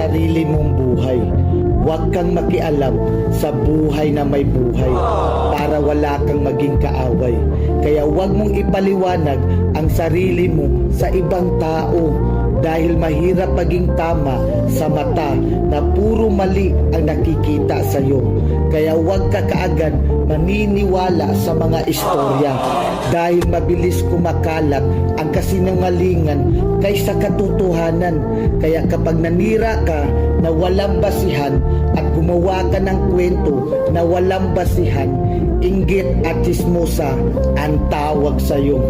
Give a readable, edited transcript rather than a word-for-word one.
sarili mong buhay. Huwag kang makialam sa buhay na may buhay para wala kang maging kaaway. Kaya huwag mong ipaliwanag ang sarili mo sa ibang tao dahil mahirap maging tama sa mata na puro mali ang nakikita sa iyo. Kaya huwag ka kaagad maniniwala sa mga istorya dahil mabilis kumakalat ang kasinungalingan kaysa katotohanan. Kaya kapag nanira ka na walang basihan at gumawa ka ng kwento na walang basihan, inggit at chismosa ang tawag sa iyo.